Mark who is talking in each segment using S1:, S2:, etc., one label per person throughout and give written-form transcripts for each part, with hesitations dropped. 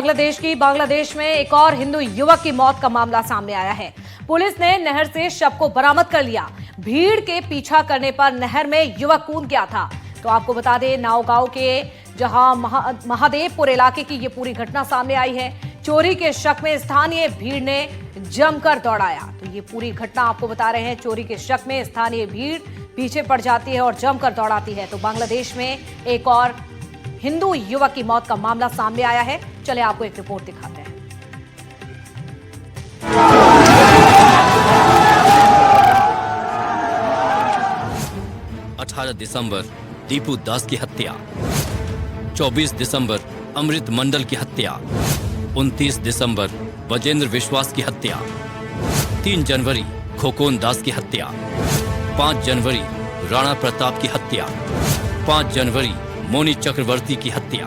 S1: बांग्लादेश में एक और हिंदू युवक की मौत का मामला सामने आया है। पुलिस ने नहर से शव को बरामद कर लिया। भीड़ के पीछा करने पर नहर में युवक कूद गया था। तो आपको बता दें, नावगांव के जहां महादेवपुर इलाके की ये पूरी घटना सामने आई है। चोरी के शक में स्थानीय भीड़ ने जमकर दौड़ाया। तो ये पूरी घटना आपको बता रहे हैं, चोरी के शक में स्थानीय भीड़ पीछे पड़ जाती है और जमकर दौड़ाती है। तो बांग्लादेश में एक और हिंदू युवक की मौत का मामला सामने आया है। चले आपको एक रिपोर्ट दिखाते हैं।
S2: 18 दिसंबर दीपू दास की हत्या, 24 दिसंबर अमृत मंडल की हत्या, 29 दिसंबर बजेंद्र विश्वास की हत्या, 3 जनवरी खोकोन दास की हत्या, 5 जनवरी राणा प्रताप की हत्या, 5 जनवरी मोनी चक्रवर्ती की हत्या।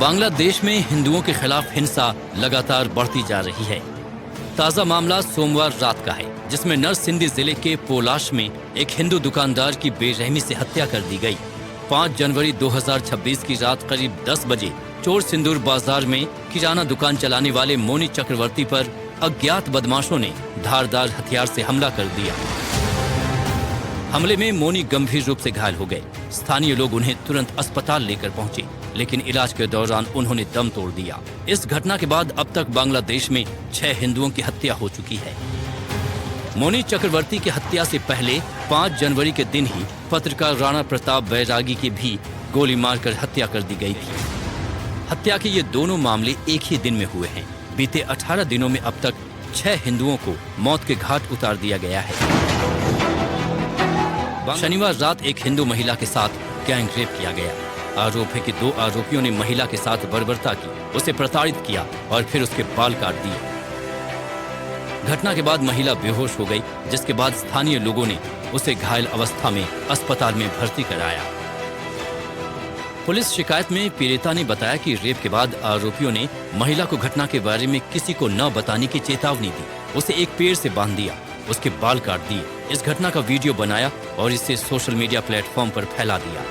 S2: बांग्लादेश में हिंदुओं के खिलाफ हिंसा लगातार बढ़ती जा रही है। ताजा मामला सोमवार रात का है, जिसमें नरसिंदी जिले के पोलाश में एक हिंदू दुकानदार की बेरहमी से हत्या कर दी गई। 5 जनवरी 2026 की रात करीब 10 बजे चोर सिंदूर बाजार में किराना दुकान चलाने वाले मोनी चक्रवर्ती पर अज्ञात बदमाशों ने धारदार हथियार से हमला कर दिया। हमले में मोनी गंभीर रूप से घायल हो गए। स्थानीय लोग उन्हें तुरंत अस्पताल लेकर पहुंचे, लेकिन इलाज के दौरान उन्होंने दम तोड़ दिया। इस घटना के बाद अब तक बांग्लादेश में 6 हिंदुओं की हत्या हो चुकी है। मोनी चक्रवर्ती की हत्या से पहले 5 जनवरी के दिन ही पत्रकार राणा प्रताप बैरागी की भी गोली मारकर हत्या कर दी गई थी। हत्या के ये दोनों मामले एक ही दिन में हुए हैं। बीते 18 दिनों में अब तक 6 हिंदुओं को मौत के घाट उतार दिया गया है। शनिवार रात एक हिंदू महिला के साथ गैंग रेप किया गया। आरोप है कि 2 आरोपियों ने महिला के साथ बर्बरता की, उसे प्रताड़ित किया और फिर उसके बाल काट दिए। घटना के बाद महिला बेहोश हो गई, जिसके बाद स्थानीय लोगों ने उसे घायल अवस्था में अस्पताल में भर्ती कराया। पुलिस शिकायत में पीड़िता ने बताया कि रेप के बाद आरोपियों ने महिला को घटना के बारे में किसी को न बताने की चेतावनी दी, उसे एक पेड़ से बांध दिया, उसके बाल काट दिए। इस घटना का वीडियो बनाया और इसे सोशल मीडिया प्लेटफॉर्म पर फैला दिया।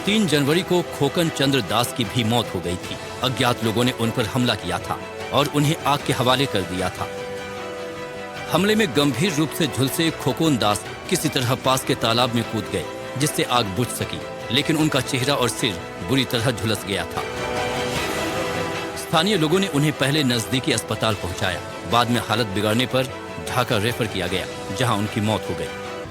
S2: 3 जनवरी को खोकन चंद्र दास की भी मौत हो गई थी। अज्ञात लोगों ने उन पर हमला किया था और उन्हें आग के हवाले कर दिया था। हमले में गंभीर रूप से झुलसे खोकोन दास किसी तरह पास के तालाब में कूद गए, जिससे आग बुझ सकी, लेकिन उनका चेहरा और सिर बुरी तरह झुलस गया था। स्थानीय लोगों ने उन्हें पहले नजदीकी अस्पताल पहुंचाया, बाद में हालत बिगड़ने पर ढाका रेफर किया गया, जहां उनकी मौत हो गई।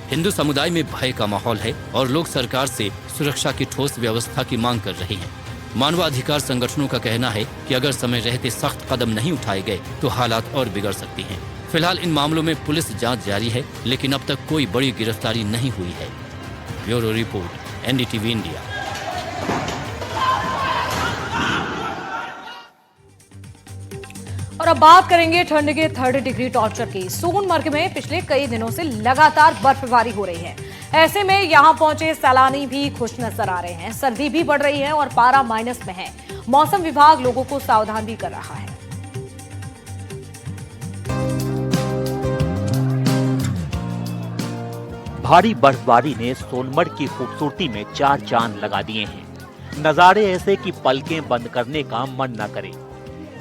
S2: हिंदू समुदाय में भय का माहौल है और लोग सरकार से सुरक्षा की ठोस व्यवस्था की मांग कर रहे हैं। मानवाधिकार संगठनों का कहना है कि अगर समय रहते सख्त कदम नहीं उठाए गए तो हालात और बिगड़ सकती हैं। फिलहाल इन मामलों में पुलिस जांच जारी है, लेकिन अब तक कोई बड़ी गिरफ्तारी नहीं हुई है। Bureau report, NDTV India.
S1: और अब बात करेंगे ठंड के 3rd डिग्री टॉर्चर की। सोनमर्ग में पिछले कई दिनों से लगातार बर्फबारी हो रही है। ऐसे में यहां पहुंचे सैलानी भी खुश नजर आ रहे हैं। सर्दी भी बढ़ रही है और पारा माइनस में है। मौसम विभाग लोगों को सावधान भी कर रहा है।
S3: भारी बर्फबारी ने सोनमर्ग की खूबसूरती में 4 चांद लगा दिए हैं। नजारे ऐसे कि पलकें बंद करने का मन न करे।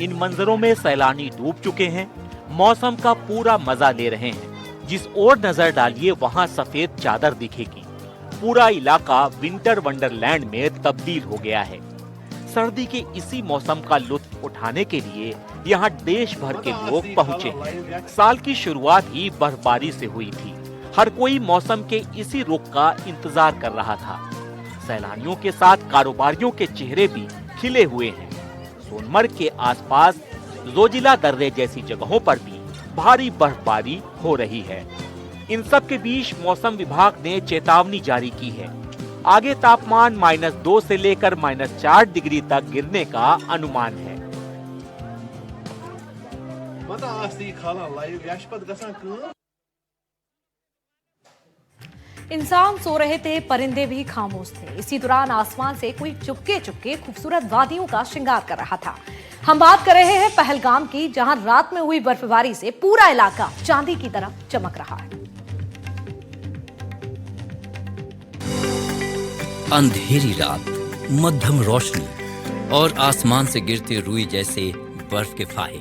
S3: इन मंजरों में सैलानी डूब चुके हैं, मौसम का पूरा मजा ले रहे हैं। जिस ओर नजर डालिए वहां सफेद चादर दिखेगी। पूरा इलाका विंटर वंडरलैंड में तब्दील हो गया है। सर्दी के इसी मौसम का लुत्फ उठाने के लिए यहाँ देश भर के लोग पहुँचे हैं। साल की शुरुआत ही बर्फबारी से हुई थी। हर कोई मौसम के इसी रुख का इंतजार कर रहा था। सैलानियों के साथ कारोबारियों के चेहरे भी खिले हुए हैं। सोनमर्ग के आसपास जोजिला दर्रे जैसी जगहों पर भी भारी बर्फबारी हो रही है। इन सब के बीच मौसम विभाग ने चेतावनी जारी की है। आगे तापमान -2 से लेकर -4 डिग्री तक गिरने का अनुमान है।
S1: इंसान सो रहे थे, परिंदे भी खामोश थे। इसी दौरान आसमान से कोई चुपके चुपके खूबसूरत वादियों का श्रृंगार कर रहा था। हम बात कर रहे हैं पहलगाम की, जहां रात में हुई बर्फबारी से पूरा इलाका चांदी की तरह चमक रहा है।
S2: अंधेरी रात, मध्यम रोशनी और आसमान से गिरते रुई जैसे बर्फ के फाहे।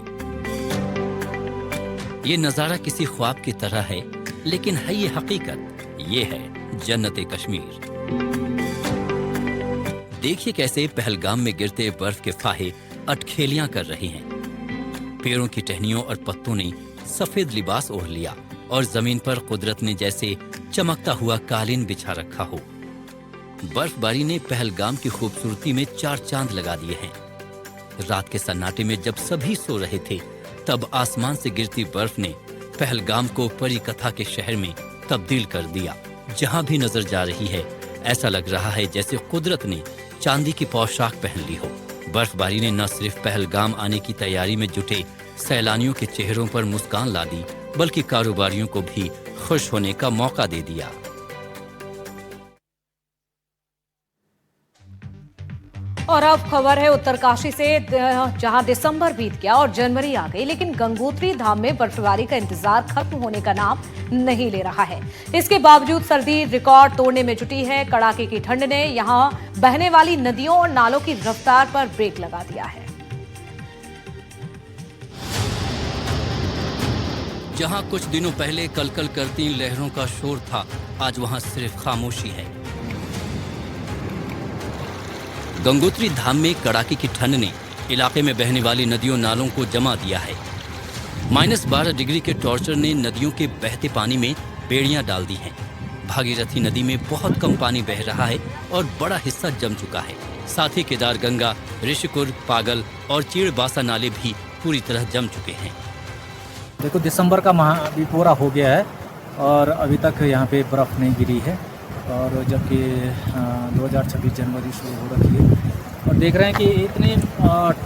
S2: ये नजारा किसी ख्वाब की तरह है, लेकिन है ये हकीकत। ये है जन्नत कश्मीर। देखिए कैसे पहलगाम में गिरते बर्फ के फाहे अटखेलियां कर रहे हैं। पेड़ों की टहनियों और पत्तों ने सफेद लिबास ओढ़ लिया और जमीन पर कुदरत ने जैसे चमकता हुआ कालीन बिछा रखा हो। बर्फबारी ने पहलगाम की खूबसूरती में चार चांद लगा दिए हैं। रात के सन्नाटे में जब सभी सो रहे थे, तब आसमान से गिरती बर्फ ने पहलगाम को परी कथा के शहर में तब्दील कर दिया। जहां भी नजर जा रही है, ऐसा लग रहा है जैसे कुदरत ने चांदी की पोशाक पहन ली हो। बर्फबारी ने न सिर्फ पहलगाम आने की तैयारी में जुटे सैलानियों के चेहरों पर मुस्कान ला दी, बल्कि कारोबारियों को भी खुश होने का मौका दे दिया।
S1: और अब खबर है उत्तरकाशी से, जहां दिसंबर बीत गया और जनवरी आ गई, लेकिन गंगोत्री धाम में बर्फबारी का इंतजार खत्म होने का नाम नहीं ले रहा है। इसके बावजूद सर्दी रिकॉर्ड तोड़ने में जुटी है। कड़ाके की ठंड ने यहां बहने वाली नदियों और नालों की रफ्तार पर ब्रेक लगा दिया है।
S2: जहां कुछ दिनों पहले कलकल करती लहरों का शोर था, आज वहां सिर्फ खामोशी है। गंगोत्री धाम में कड़ाके की ठंड ने इलाके में बहने वाली नदियों नालों को जमा दिया है। -12 डिग्री के टॉर्चर ने नदियों के बहते पानी में बेड़ियां डाल दी हैं। भागीरथी नदी में बहुत कम पानी बह रहा है और बड़ा हिस्सा जम चुका है। साथ ही केदार गंगा, ऋषिकुर, पागल और चीड़बासा नाले भी पूरी तरह जम चुके हैं।
S4: देखो, दिसंबर का माह अभी पूरा हो गया है और अभी तक यहाँ पे बर्फ़ नहीं गिरी है, और जबकि 2026 जनवरी शुरू हो रखी है और देख रहे हैं कि इतने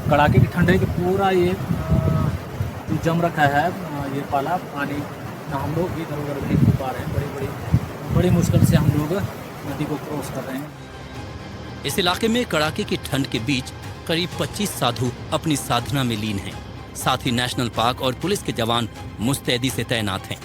S4: कड़ाके की ठंड है कि पूरा ये जम रखा है। ये पाला पानी ना हम लोग इधर उधर नहीं घूम पा रहे हैं। बड़ी मुश्किल से हम लोग नदी को क्रॉस कर रहे हैं।
S2: इस इलाके में कड़ाके की ठंड के बीच करीब 25 साधु अपनी साधना में लीन हैं। साथ ही नेशनल पार्क और पुलिस के जवान मुस्तैदी से तैनात हैं।